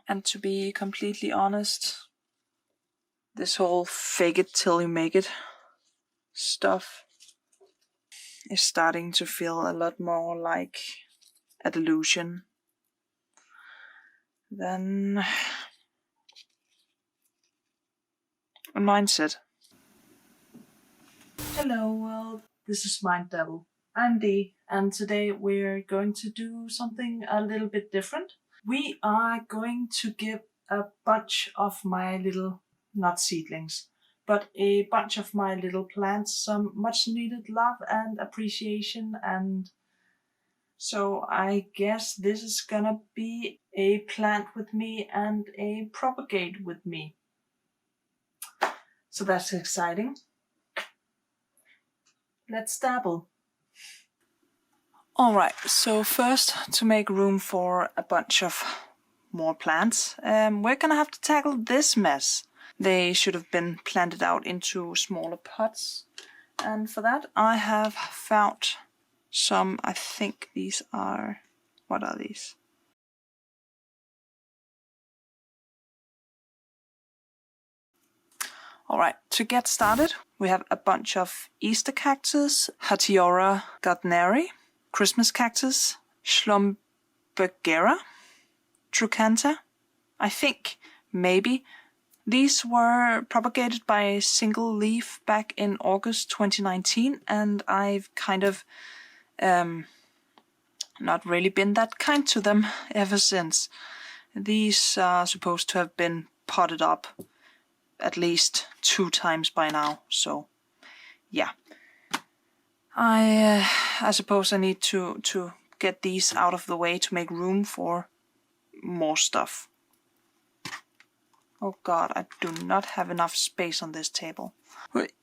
And to be completely honest, this whole fake it till you make it stuff is starting to feel a lot more like a delusion than a mindset. Hello world, this is Mindabble. I'm Dee, and today we're going to do something a little bit different. We are going to give a bunch of my little, not seedlings, but a bunch of my little plants some much needed love and appreciation, and so I guess this is gonna be a plant with me and a propagate with me. So that's exciting. Let's dabble. Alright, so first, to make room for a bunch of more plants, we're gonna have to tackle this mess. They should have been planted out into smaller pots, and for that I have found some, I think these are, what are these? Alright, to get started, we have a bunch of Easter cactus, Hatiora gardneri, Christmas cactus, Schlumbergera, Trucanta, I think, maybe. These were propagated by a single leaf back in August 2019, and I've kind of not really been that kind to them ever since. These are supposed to have been potted up at least 2 times by now, so yeah. I suppose I need to get these out of the way to make room for more stuff. Oh god, I do not have enough space on this table. Wait.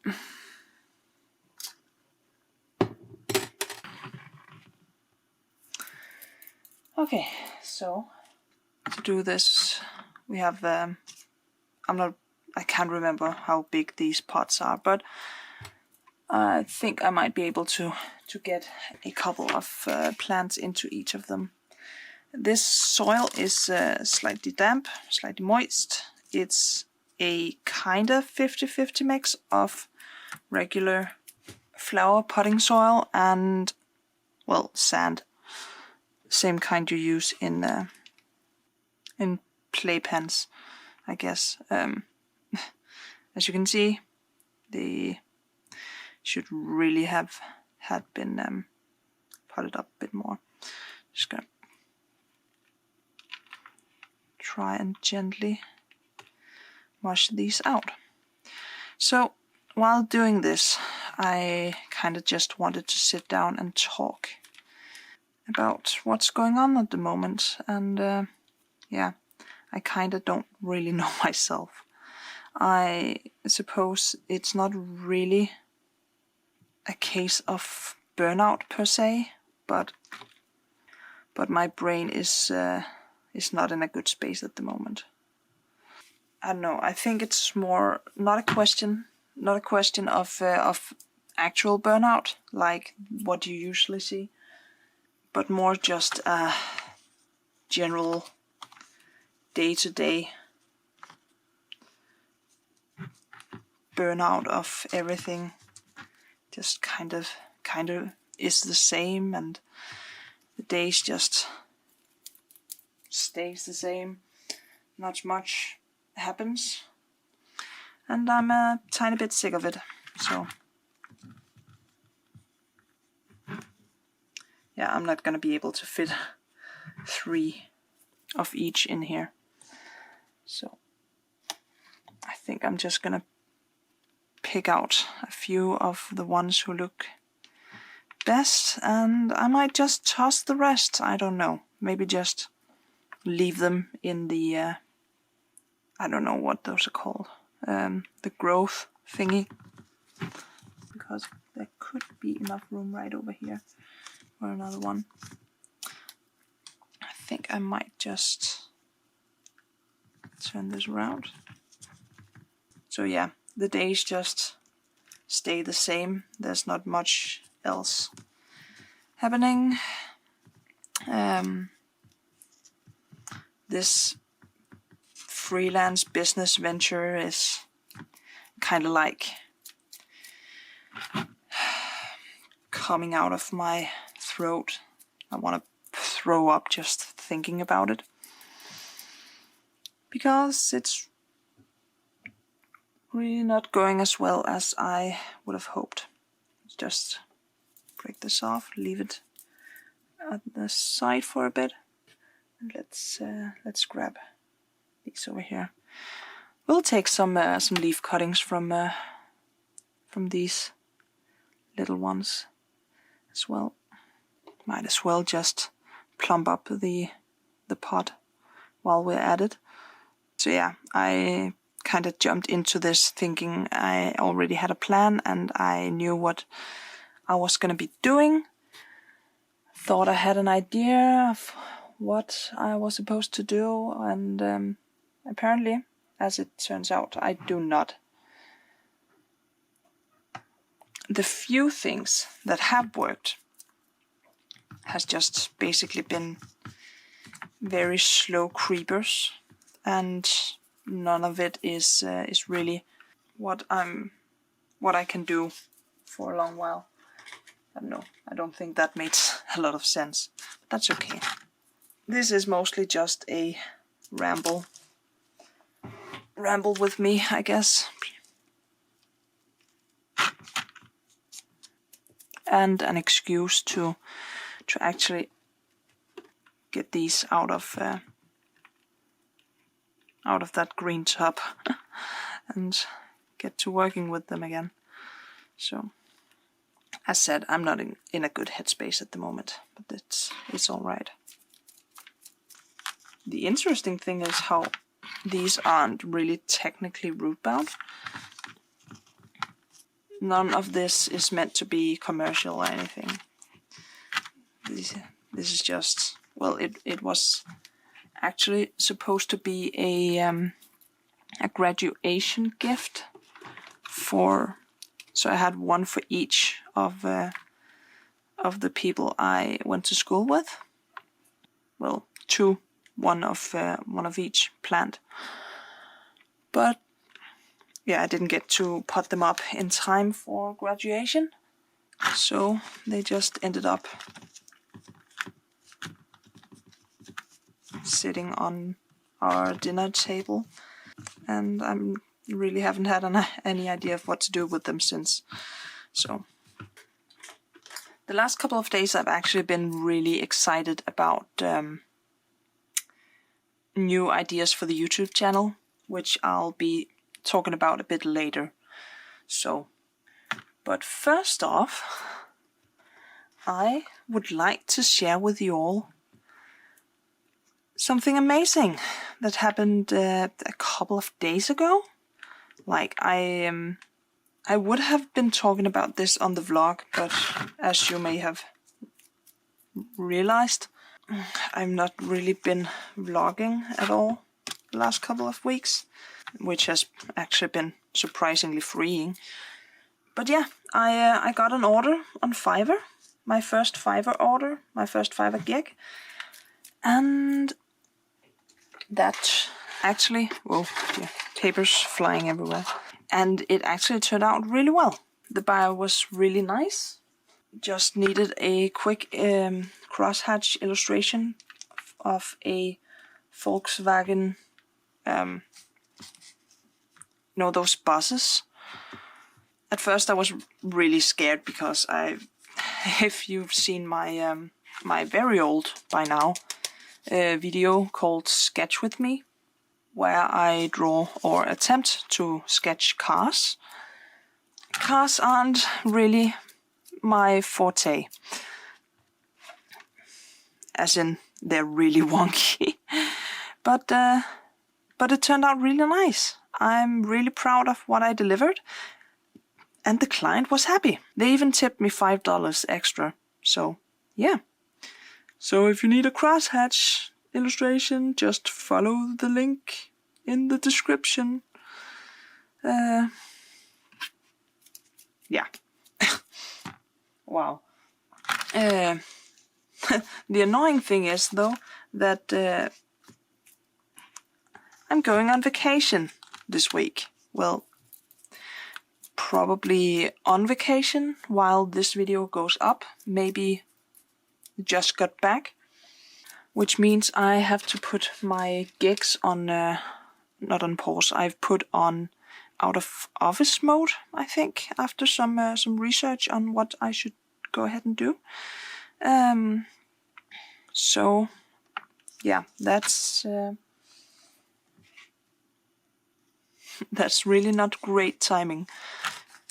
Okay, so to do this we have I can't remember how big these pots are, but I think I might be able to get a couple of plants into each of them. This soil is slightly damp, slightly moist. It's a kind of 50-50 mix of regular flower potting soil and, well, sand. Same kind you use in playpens, I guess. As you can see, they should really have had been potted up a bit more. Just gonna try and gently wash these out. So while doing this, I kind of just wanted to sit down and talk about what's going on at the moment, and yeah, I kind of don't really know myself. I suppose it's not really a case of burnout per se, but my brain is not in a good space at the moment. I don't know. I think it's more not a question of actual burnout, like what you usually see, but more just a general day-to-day burnout of everything. Just kind of is the same, and the days just stays the same. Not much happens, and I'm a tiny bit sick of it. So yeah, I'm not gonna be able to fit 3 of each in here. So I think I'm just gonna pick out a few of the ones who look best, and I might just toss the rest. I don't know. Maybe just leave them in the I don't know what those are called. The growth thingy, because there could be enough room right over here for another one. I think I might just turn this around. So yeah, the days just stay the same. There's not much else happening. This freelance business venture is kind of like coming out of my throat. I want to throw up just thinking about it, because it's really not going as well as I would have hoped. Let's just break this off, leave it at the side for a bit, and let's grab these over here. We'll take some leaf cuttings from these little ones as well. Might as well just plump up the pot while we're at it. So yeah, I kind of jumped into this thinking I already had a plan and I knew what I was going to be doing. Thought I had an idea of what I was supposed to do, and apparently, as it turns out, I do not. The few things that have worked has just basically been very slow creepers, and none of it is really what I can do for a long while. I don't know. I don't think that makes a lot of sense. But that's okay. This is mostly just a ramble with me, I guess. And an excuse to actually get these out of that green tub and get to working with them again. So, as said, I'm not in a good headspace at the moment, but it's all right. The interesting thing is how these aren't really technically root bound. None of this is meant to be commercial or anything. This is just, well, it was actually supposed to be a graduation gift for, so I had one for each of the people I went to school with. Well, two, one of each plant. But yeah, I didn't get to pot them up in time for graduation, so they just ended up sitting on our dinner table, and I really haven't had any idea of what to do with them since. So the last couple of days I've actually been really excited about new ideas for the YouTube channel, which I'll be talking about a bit later. So, but first off, I would like to share with you all something amazing that happened a couple of days ago. Like, I would have been talking about this on the vlog, but as you may have realized, I've not really been vlogging at all the last couple of weeks, which has actually been surprisingly freeing. But yeah, I got an order on Fiverr, my first Fiverr order, my first Fiverr gig, and that actually, whoa, dear, papers flying everywhere, and it actually turned out really well. The buyer was really nice, just needed a quick crosshatch illustration of a Volkswagen, those buses. At first I was really scared because if you've seen my my very old by now video called Sketch With Me, where I draw or attempt to sketch cars. Cars aren't really my forte, as in they're really wonky, but it turned out really nice. I'm really proud of what I delivered, and the client was happy. They even tipped me $5 extra, so yeah. So if you need a crosshatch illustration, just follow the link in the description. Yeah. Wow. The annoying thing is, though, that I'm going on vacation this week. Well, probably on vacation while this video goes up. Maybe just got back. Which means I have to put my gigs on, not on pause, I've put on out of office mode, I think, after some research on what I should go ahead and do. So, yeah, that's really not great timing.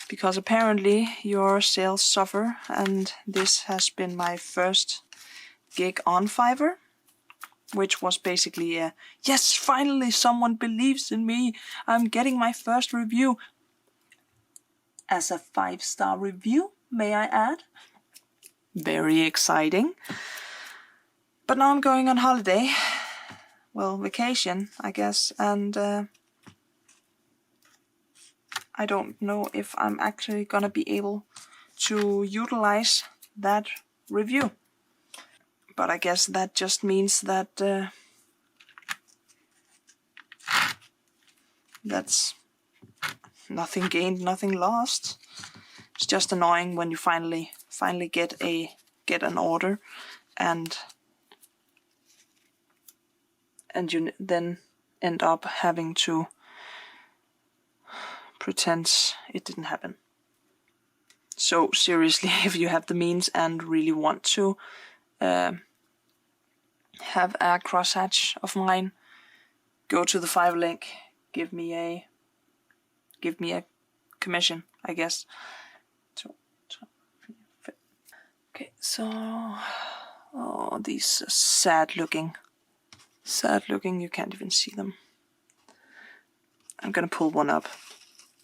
Because apparently your sales suffer, and this has been my first gig on Fiverr. Which was basically a, yes, finally someone believes in me. I'm getting my first review. As a 5-star review, may I add. Very exciting. But now I'm going on holiday. Well, vacation, I guess. And I don't know if I'm actually gonna be able to utilize that review. But I guess that just means that that's nothing gained, nothing lost. It's just annoying when you finally get an order, and you then end up having to pretend it didn't happen. So seriously, if you have the means and really want to have a crosshatch of mine, go to the Fiverr link, give me a commission, I guess. Okay, so these are sad looking. You can't even see them. I'm gonna pull one up.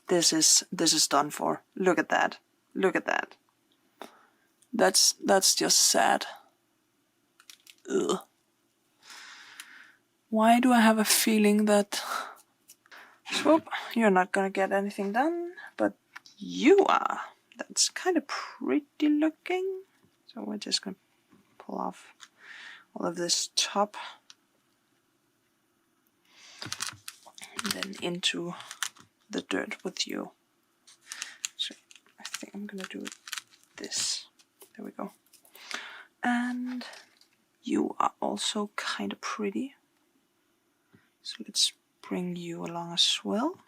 This is done for. Look at that. That's just sad. Ugh. Why do I have a feeling that... Swoop, you're not gonna get anything done, but you are. That's kind of pretty looking. So we're just gonna pull off all of this top. And then into the dirt with you. So I think I'm gonna do this. There we go. And you are also kind of pretty. So let's bring you along as well.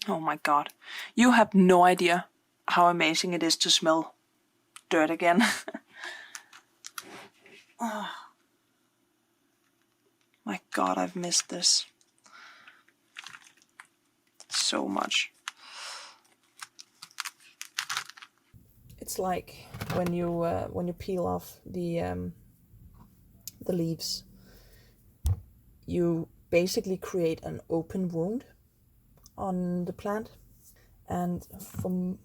Oh my god. You have no idea how amazing it is to smell dirt again. Oh. My god, I've missed this so much. It's like when you peel off the leaves, you basically create an open wound on the plant. And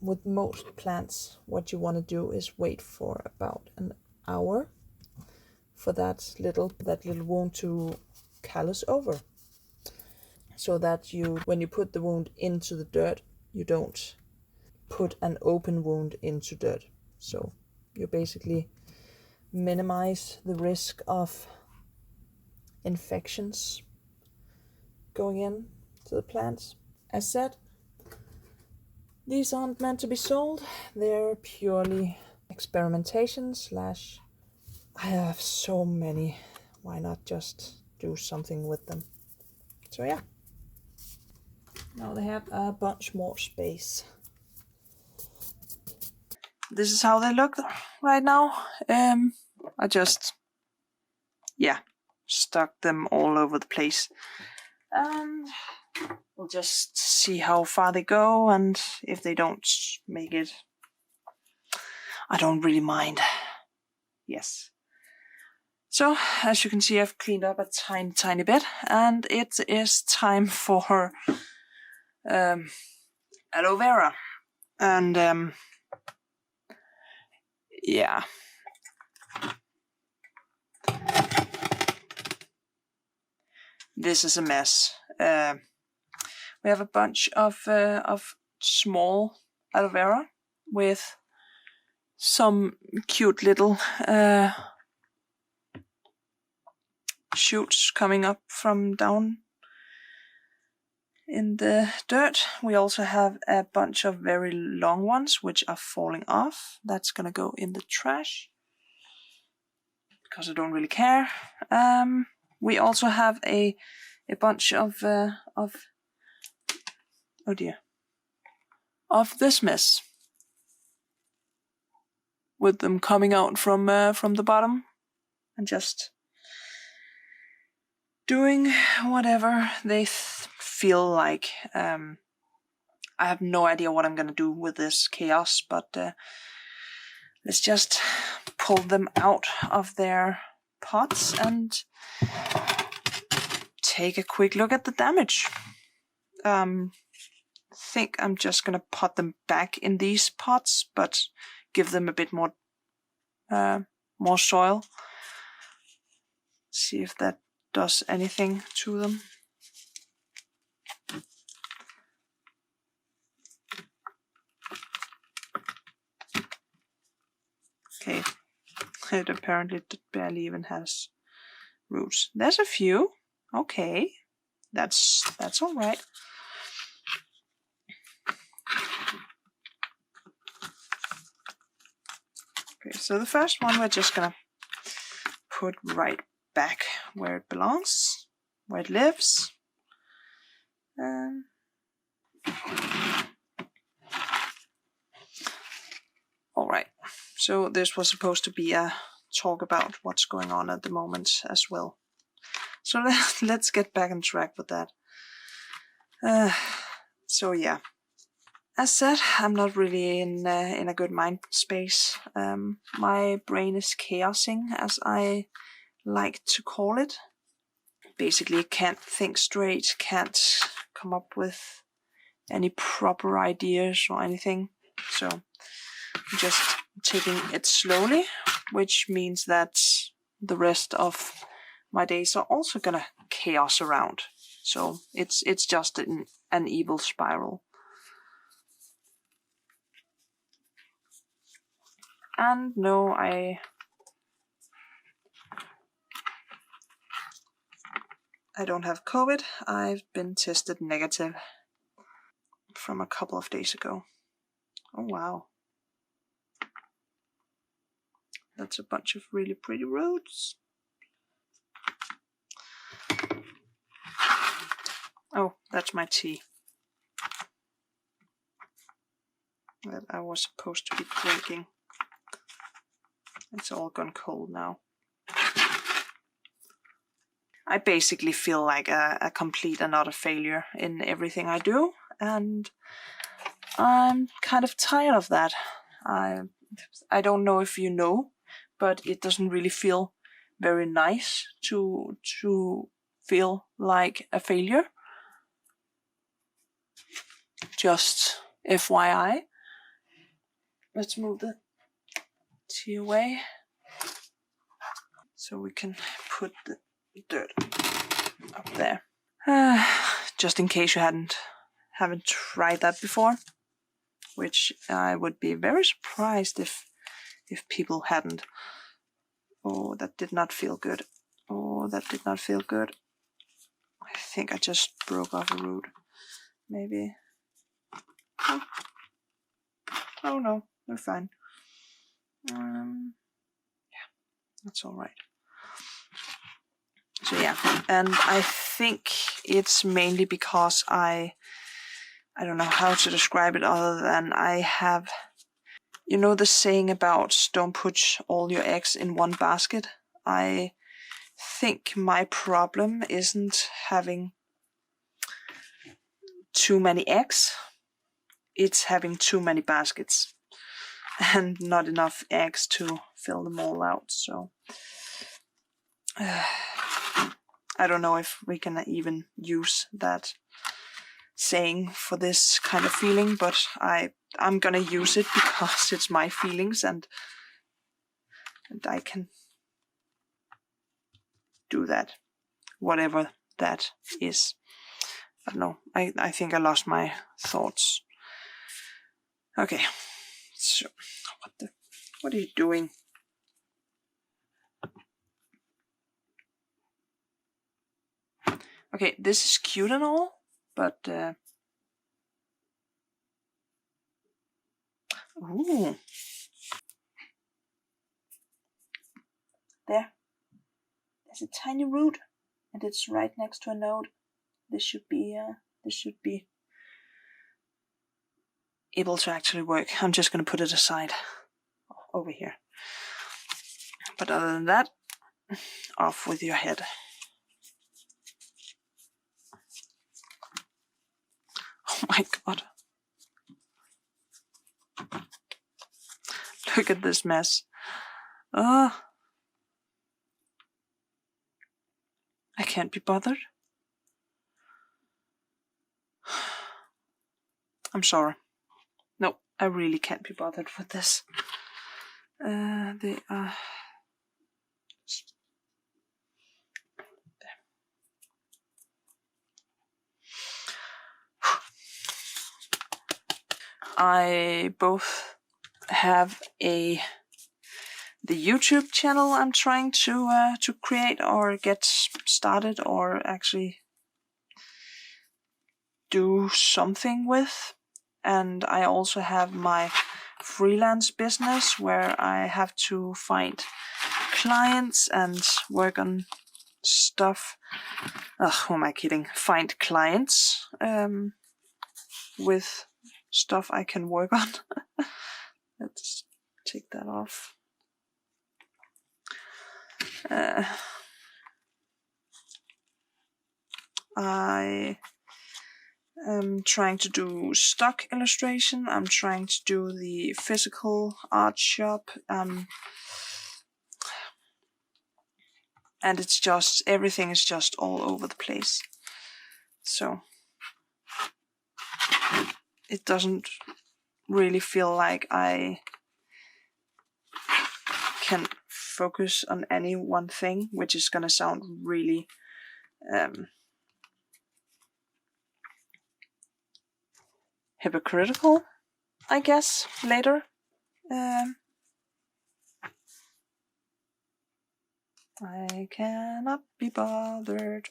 with most plants, what you want to do is wait for about an hour for that little wound to callus over, so that when you put the wound into the dirt, you don't put an open wound into dirt. So you basically minimize the risk of infections going in to the plants. As said, these aren't meant to be sold. They're purely experimentation / I have so many. Why not just do something with them? So yeah. Now they have a bunch more space. This is how they look right now. I just, stuck them all over the place. And we'll just see how far they go, and if they don't make it, I don't really mind. Yes. So, as you can see, I've cleaned up a tiny bit, and it is time for aloe vera. And yeah. This is a mess. We have a bunch of small aloe vera with some cute little shoots coming up from down in the dirt. We also have a bunch of very long ones which are falling off. That's gonna go in the trash because I don't really care. We also have a bunch of oh dear, of this mess with them coming out from the bottom and just doing whatever they feel like. I have no idea what I'm gonna do with this chaos, but let's just pull them out of their pots and take a quick look at the damage. Think I'm just gonna pot them back in these pots, but give them a bit more soil. See if that does anything to them. Okay, it apparently barely even has roots. There's a few. Okay, that's all right. Okay, so the first one we're just gonna put right back where it belongs, where it lives. All right, so this was supposed to be a talk about what's going on at the moment as well. So let's get back on track with that. So yeah, as said, I'm not really in a good mind space. My brain is chaosing, as I like to call it. Basically, can't think straight, can't come up with any proper ideas or anything. So I'm just taking it slowly, which means that the rest of my days are also gonna chaos around. So it's just an evil spiral. And no, I don't have COVID. I've been tested negative from a couple of days ago. Oh wow. That's a bunch of really pretty roots. Oh, that's my tea that I was supposed to be drinking. It's all gone cold now. I basically feel like a complete and utter failure in everything I do, and I'm kind of tired of that. I don't know if you know, but it doesn't really feel very nice to feel like a failure. Just FYI. Let's move the tea away so we can put the dirt up there. Just in case you haven't tried that before, which I would be very surprised if people hadn't. Oh, that did not feel good. Oh, that did not feel good. I think I just broke off a root. Maybe. Oh no, we're fine. Yeah, that's all right. So yeah, and I think it's mainly because I don't know how to describe it other than I have, you know, the saying about don't put all your eggs in one basket. I think my problem isn't having too many eggs, it's having too many baskets and not enough eggs to fill them all out. So I don't know if we can even use that saying for this kind of feeling, but I'm gonna use it because it's my feelings and I can do that, whatever that is. But no, I think I lost my thoughts. Okay, so what are you doing? Okay, this is cute and all, but ooh, there's a tiny root, and it's right next to a node. This should be able to actually work. I'm just gonna put it aside over here. But other than that, off with your head. Oh my god. Look at this mess. I can't be bothered. I'm sorry. No, I really can't be bothered with this. They are... I both have the YouTube channel I'm trying to create or get started or actually do something with, and I also have my freelance business where I have to find clients and work on stuff. Who am I kidding? Find clients with stuff I can work on. Let's take that off. I am trying to do stock illustration. I'm trying to do the physical art shop. And it's just, everything is just all over the place. So it doesn't really feel like I can focus on any one thing, which is gonna sound really hypocritical, I guess, later. I cannot be bothered.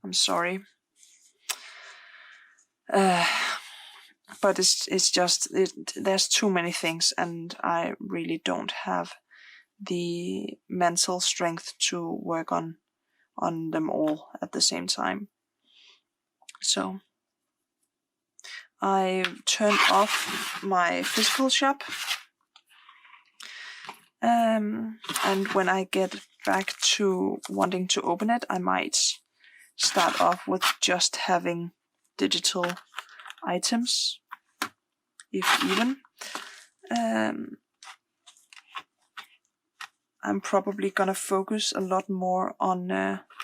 I'm sorry. But it's just, there's too many things, and I really don't have the mental strength to work on them all at the same time. So I turned off my physical shop, and when I get back to wanting to open it, I might start off with just having digital items, if even. I'm probably gonna focus a lot more on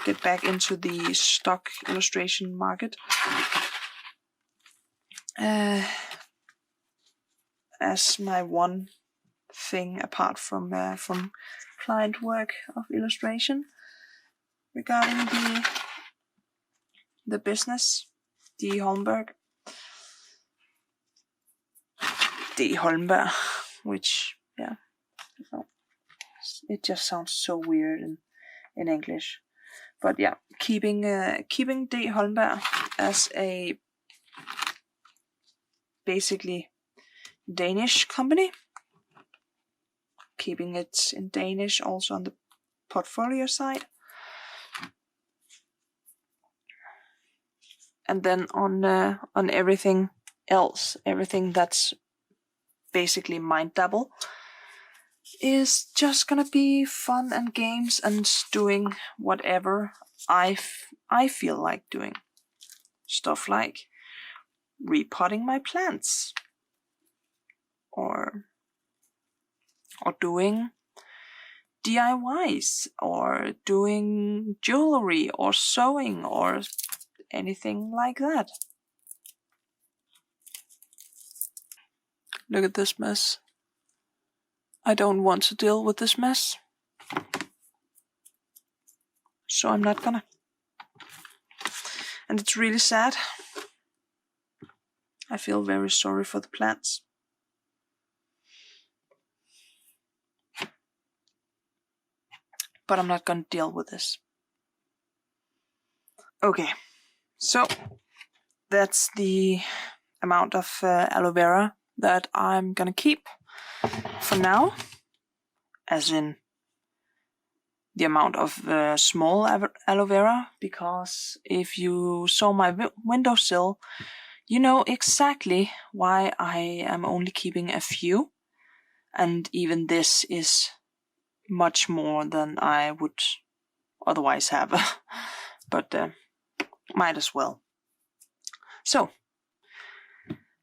get back into the stock illustration market as my one thing apart from client work of illustration regarding the business. DHolmberg, which, yeah, it just sounds so weird in English. But yeah, keeping DHolmberg as a basically Danish company, keeping it in Danish also on the portfolio side. And then on everything else, everything that's basically Mindabble, is just gonna be fun and games and doing whatever I feel like doing. Stuff like repotting my plants, or doing DIYs, or doing jewelry, or sewing, or anything like that. Look at this mess. I don't want to deal with this mess, so I'm not gonna. And it's really sad. I feel very sorry for the plants. But I'm not gonna deal with this. Okay, so that's the amount of aloe vera that I'm gonna keep for now, as in the amount of small aloe vera, because if you saw my windowsill, you know exactly why I am only keeping a few, and even this is much more than I would otherwise have, but might as well. So,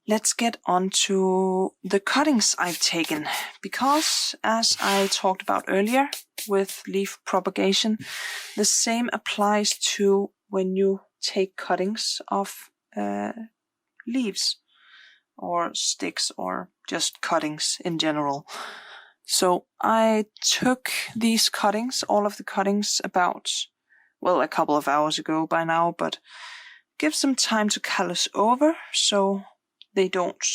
let's get on to the cuttings I've taken, because as I talked about earlier with leaf propagation, the same applies to when you take cuttings of leaves or sticks or just cuttings in general. So I took these cuttings, all of the cuttings, about, well, a couple of hours ago by now, but give some time to callus over so they don't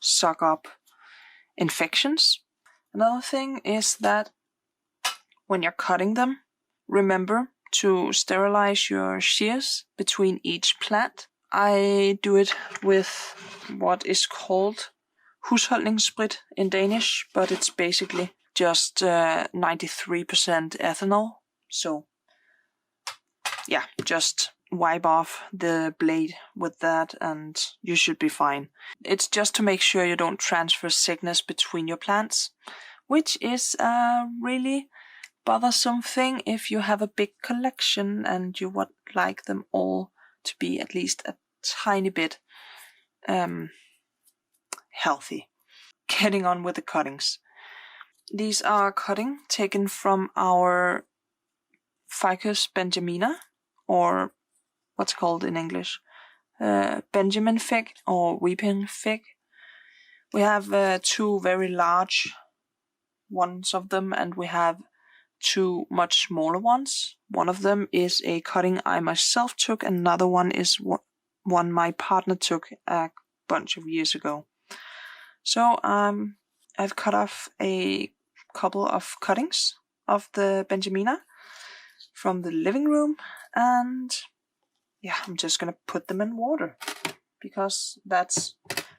suck up infections. Another thing is that when you're cutting them, remember to sterilize your shears between each plant. I do it with what is called husholdningssprit in Danish, but it's basically just 93% ethanol. So yeah, just wipe off the blade with that and you should be fine. It's just to make sure you don't transfer sickness between your plants, which is a really bothersome thing if you have a big collection and you would like them all to be at least a tiny bit healthy. Getting on with the cuttings. These are cutting taken from our Ficus benjamina, or what's called in English, Benjamin fig or weeping fig. We have 2 very large ones of them, and we have 2 much smaller ones. One of them is a cutting I myself took, and another one is one my partner took a bunch of years ago. So I've cut off a couple of cuttings of the benjamina from the living room, and yeah, I'm just gonna put them in water because that's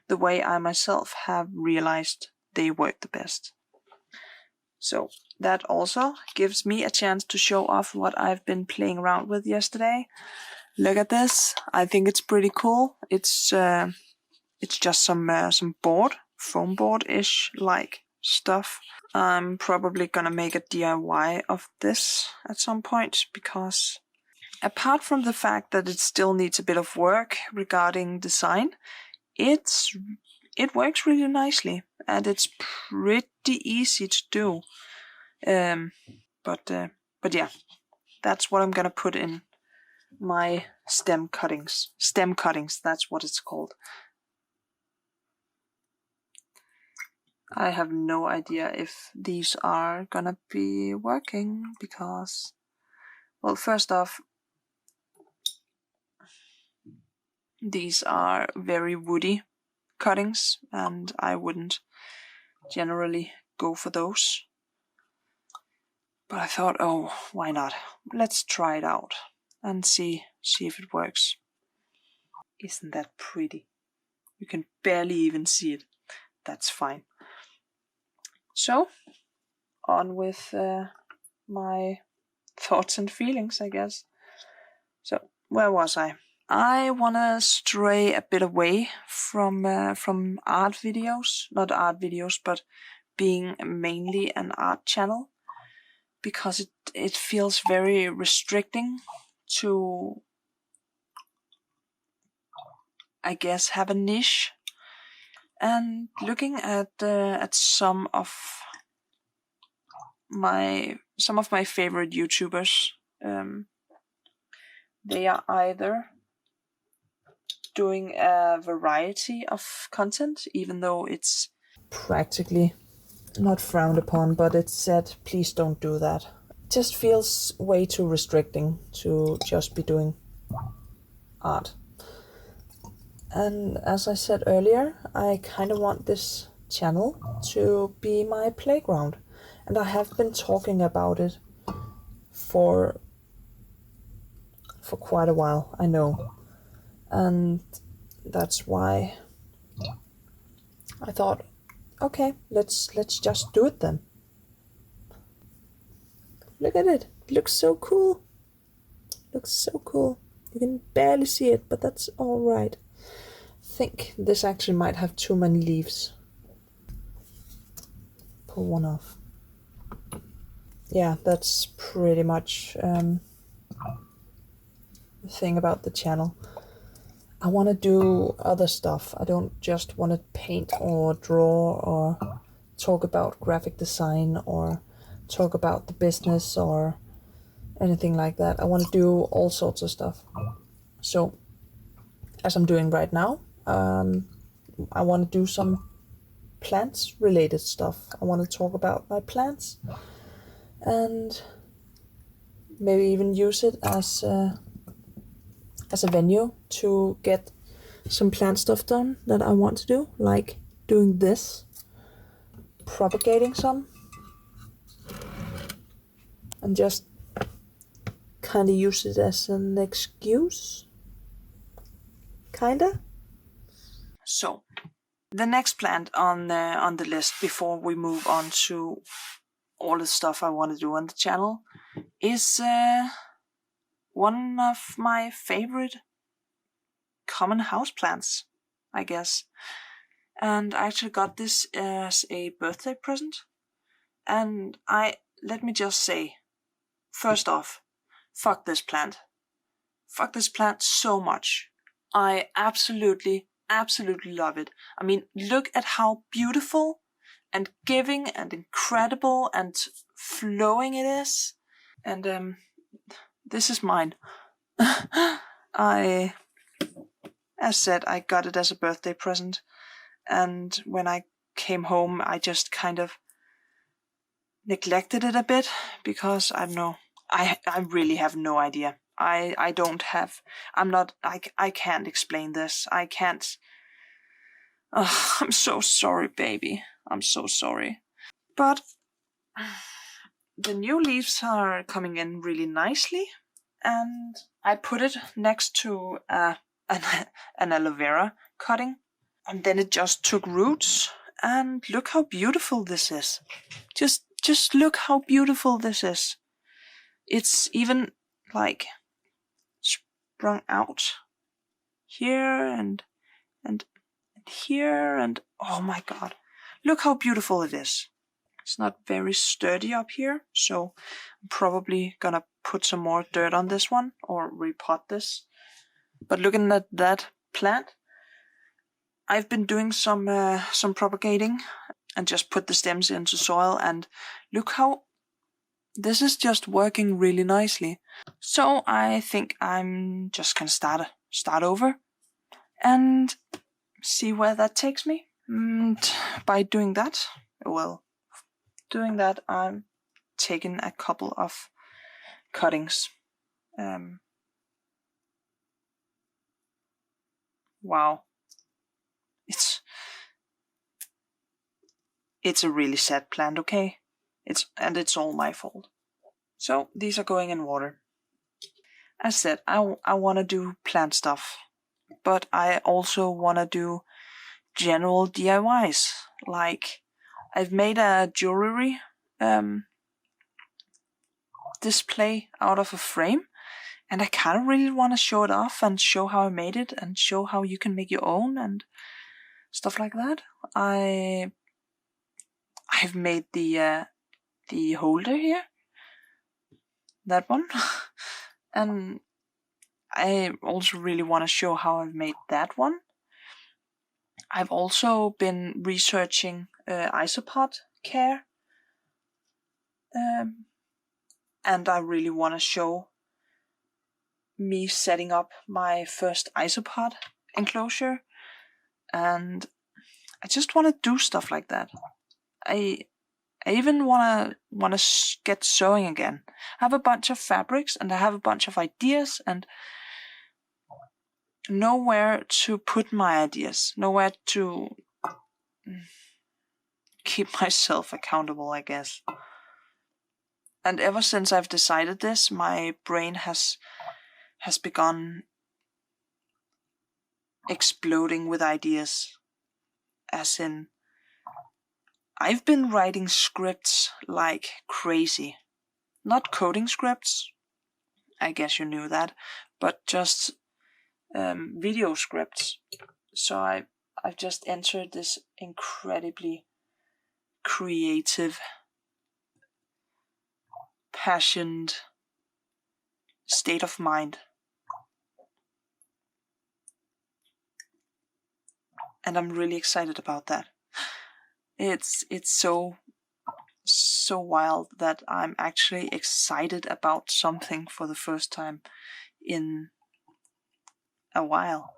the way I myself have realized they work the best. So that also gives me a chance to show off what I've been playing around with yesterday. Look at this. I think it's pretty cool. It's just some board, foam board-ish like stuff. I'm probably gonna make a DIY of this at some point, because apart from the fact that it still needs a bit of work regarding design, it works really nicely and it's pretty easy to do. But yeah, that's what I'm gonna put in my stem cuttings. Stem cuttings, that's what it's called. I have no idea if these are gonna be working because, well, first off, these are very woody cuttings and I wouldn't generally go for those. But I thought, oh, why not? Let's try it out and see if it works. Isn't that pretty? You can barely even see it. That's fine. So, on with my thoughts and feelings, I guess. So, where was I? I wanna stray a bit away from art videos. Not art videos, but being mainly an art channel, because it feels very restricting to, I guess, have a niche. And looking at some of my favorite YouTubers, they are either doing a variety of content, even though it's practically not frowned upon, but it's said, please don't do that. It just feels way too restricting to just be doing art. And as I said earlier, I kind of want this channel to be my playground. And I have been talking about it for for quite a while, I know. And that's why I thought, okay, let's just do it then. Look at it. It looks so cool. Looks so cool. You can barely see it, but that's all right. I think this actually might have too many leaves. Pull one off. Yeah, that's pretty much the thing about the channel. I want to do other stuff. I don't just want to paint or draw or talk about graphic design or talk about the business or anything like that. I want to do all sorts of stuff. So, as I'm doing right now, I want to do some plants related stuff. I want to talk about my plants and maybe even use it as a venue to get some plant stuff done that I want to do, like doing this, propagating some, and just kind of use it as an excuse, kinda. So, the next plant on the list before we move on to all the stuff I want to do on the channel is one of my favorite common houseplants, I guess. And I actually got this as a birthday present. And let me just say, first off, fuck this plant. Fuck this plant so much. I absolutely love it. I mean, look at how beautiful and giving and incredible and flowing it is. And this is mine. As said, I got it as a birthday present. And when I came home, I just kind of neglected it a bit because I don't know. I really have no idea. I can't explain this. I can't. Oh, I'm so sorry, baby. I'm so sorry. But the new leaves are coming in really nicely, and I put it next to an aloe vera cutting, and then it just took roots. And look how beautiful this is. Just look how beautiful this is. It's even like sprung out here and here, and oh my god, look how beautiful it is. It's not very sturdy up here, so I'm probably gonna put some more dirt on this one or repot this. But looking at that plant, I've been doing some propagating and just put the stems into soil, and look how this is just working really nicely. So I think I'm just gonna start over and see where that takes me. And by doing that, I'm taking a couple of cuttings. Wow. It's a really sad plant, okay? It's all my fault. So these are going in water. As said, I want to do plant stuff, but I also want to do general DIYs. Like, I've made a jewelry display out of a frame, and I kind of really want to show it off and show how I made it and show how you can make your own and stuff like that. I've made the holder here, that one, and I also really want to show how I've made that one. I've also been researching isopod care, and I really want to show me setting up my first isopod enclosure, and I just want to do stuff like that. I even want to get sewing again. I have a bunch of fabrics and I have a bunch of ideas and nowhere to put my ideas, nowhere to keep myself accountable, I guess. And ever since I've decided this, my brain has has begun exploding with ideas. As in, I've been writing scripts like crazy. Not coding scripts, I guess you knew that, but just video scripts. So I've just entered this incredibly creative, passionate state of mind. And I'm really excited about that. It's so wild that I'm actually excited about something for the first time in a while.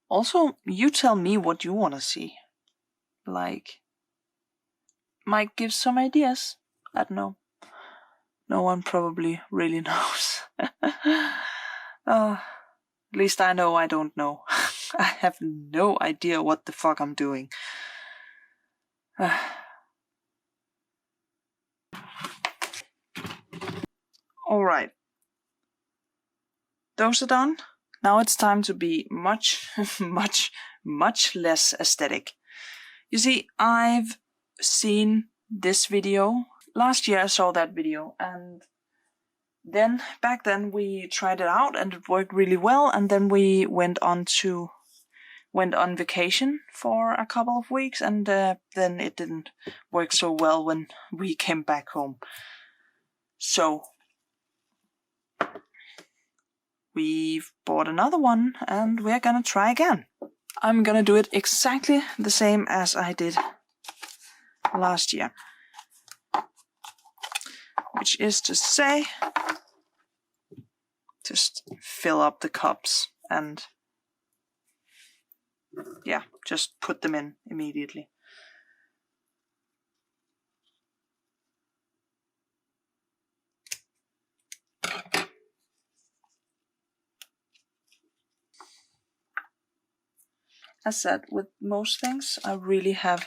Also, you tell me what you want to see. Like, might give some ideas. I don't know. No one probably really knows. At least I know I don't know. I have no idea what the fuck I'm doing. Alright. Those are done. Now it's time to be much less aesthetic. You see, I've seen this video. Last year I saw that video, and then back then we tried it out and it worked really well, and then we went on vacation for a couple of weeks, and then it didn't work so well when we came back home. So we've bought another one and we're gonna try again. I'm gonna do it exactly the same as I did last year. Which is to say, just fill up the cups and yeah, just put them in immediately. As said, with most things, I really have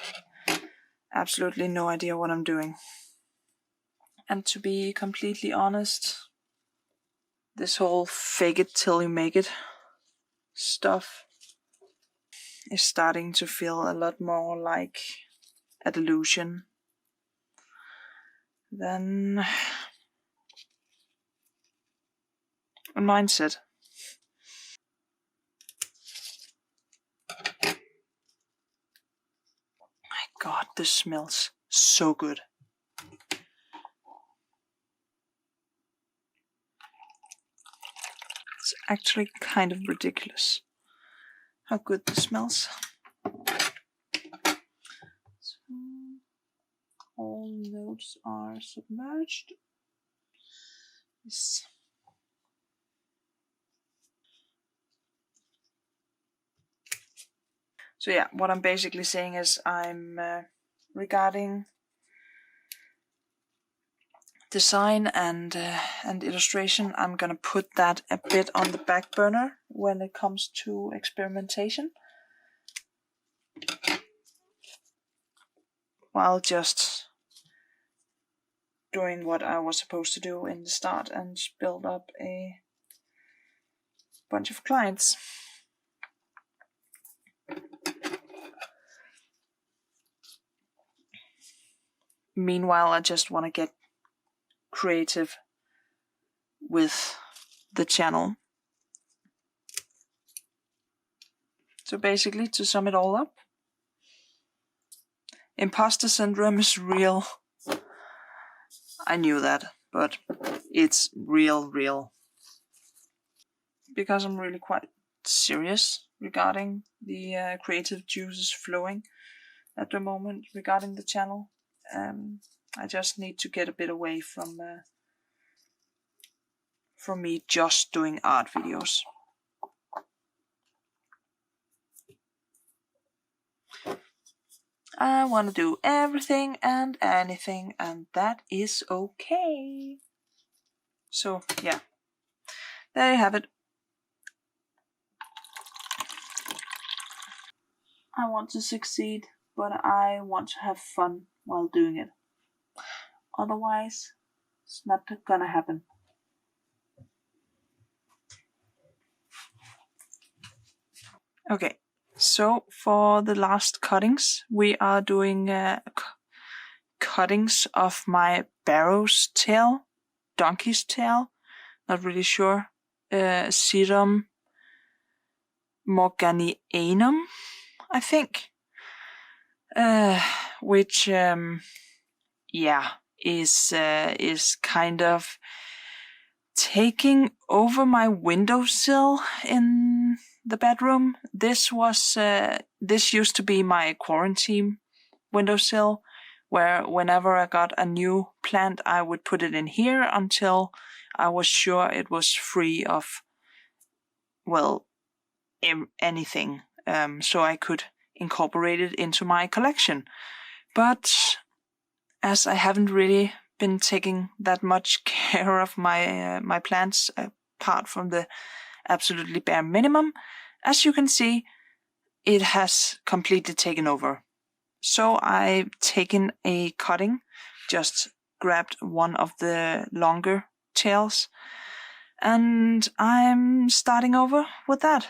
absolutely no idea what I'm doing. And to be completely honest, this whole fake it till you make it stuff is starting to feel a lot more like a delusion than a mindset. My God, this smells so good. It's actually kind of ridiculous how good this smells. So, all nodes are submerged. Yes. So yeah, what I'm basically saying is I'm regarding design and illustration, I'm gonna put that a bit on the back burner when it comes to experimentation, while just doing what I was supposed to do in the start and build up a bunch of clients. Meanwhile, I just want to get creative with the channel. So basically, to sum it all up, imposter syndrome is real. I knew that, but it's real. Because I'm really quite serious regarding the creative juices flowing at the moment regarding the channel. I just need to get a bit away from me just doing art videos. I want to do everything and anything, and that is okay. So yeah, there you have it. I want to succeed, but I want to have fun while doing it. Otherwise, it's not gonna happen. Okay, so for the last cuttings, we are doing cuttings of my barrow's tail, donkey's tail, not really sure, Serum morganianum, I think, which is kind of taking over my windowsill in the bedroom. This used to be my quarantine windowsill, where whenever I got a new plant, I would put it in here until I was sure it was free of, well, anything, so I could incorporate it into my collection. But as I haven't really been taking that much care of my plants, apart from the absolutely bare minimum, as you can see, it has completely taken over. So I've taken a cutting, just grabbed one of the longer tails, and I'm starting over with that.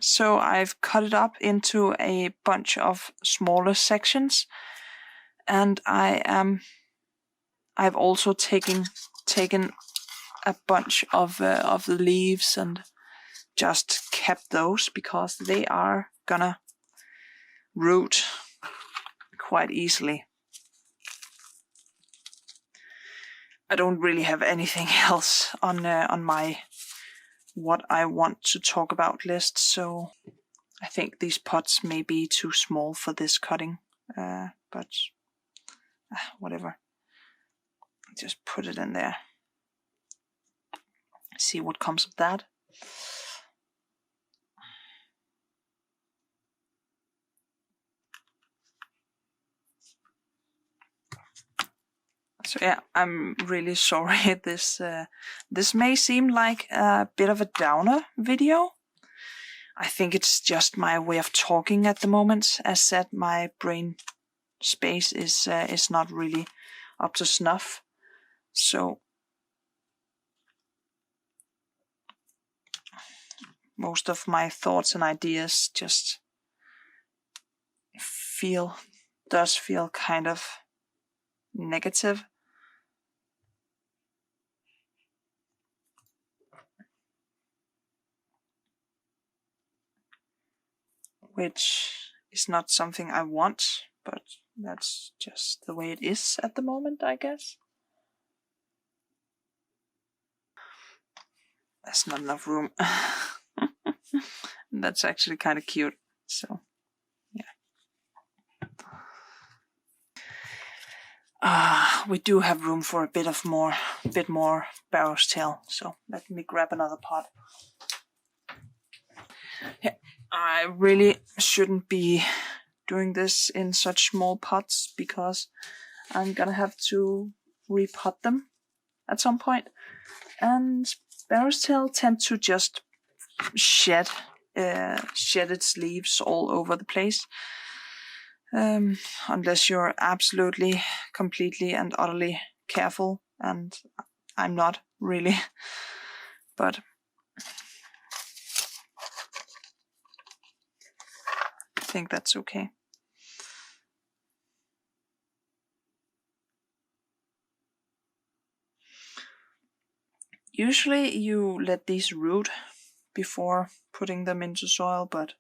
So I've cut it up into a bunch of smaller sections, and I've also taken a bunch of the leaves and just kept those because they are gonna root quite easily. I don't really have anything else on my what I want to talk about list, so I think these pots may be too small for this cutting, but whatever. Just put it in there. See what comes of that. So yeah, I'm really sorry. This may seem like a bit of a downer video. I think it's just my way of talking at the moment. As said, my brain space is not really up to snuff. So most of my thoughts and ideas just does feel kind of negative. Which is not something I want, but that's just the way it is at the moment, I guess. There's not enough room. That's actually kind of cute, so yeah. We do have room for a bit more barrow's tail, so let me grab another pot. Yeah, I really shouldn't be doing this in such small pots because I'm gonna have to repot them at some point. And barrow's tail tend to just shed its leaves all over the place. Unless you're absolutely, completely and utterly careful, and I'm not really, but I think that's okay. Usually you let these root before putting them into soil, but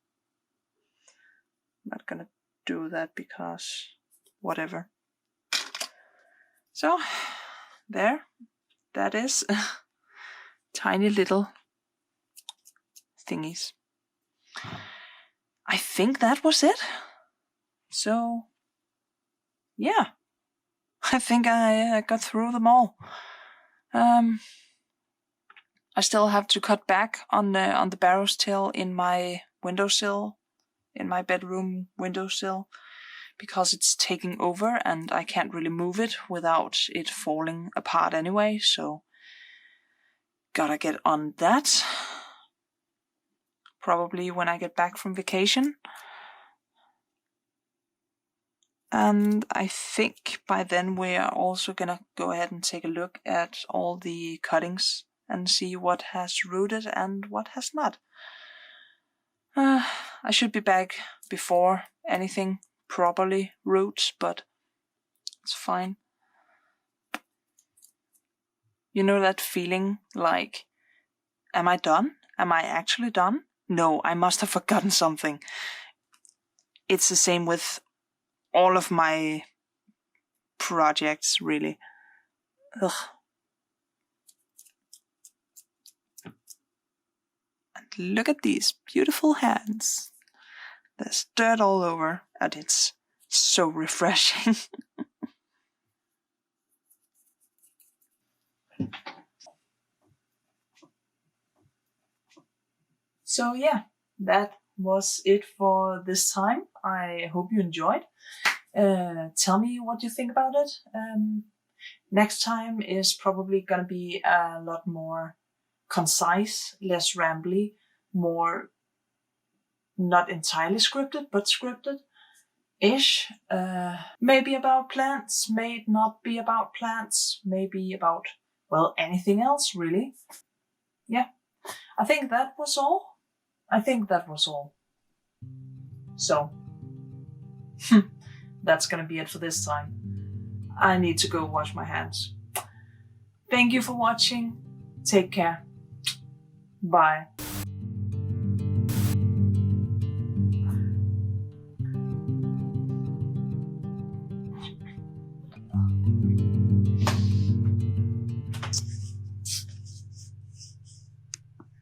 I'm not gonna do that because whatever. So there, that is tiny little thingies. I think that was it. So yeah, I think I got through them all. I still have to cut back on the barrow's tail in my windowsill, in my bedroom windowsill, because it's taking over and I can't really move it without it falling apart anyway, so gotta get on that. probably when I get back from vacation. And I think by then we are also gonna go ahead and take a look at all the cuttings and see what has rooted and what has not. I should be back before anything properly roots, but it's fine. You know that feeling like, am I done? Am I actually done? No, I must have forgotten something. It's the same with all of my projects, really. Ugh. And look at these beautiful hands. There's dirt all over, and it's so refreshing. So yeah, that was it for this time. I hope you enjoyed. Tell me what you think about it. Next time is probably gonna be a lot more concise, less rambly, more not entirely scripted, but scripted-ish. Maybe about plants, may not be about plants, maybe about, well, anything else, really. Yeah, I think that was all. So, that's gonna be it for this time. I need to go wash my hands. Thank you for watching. Take care. Bye.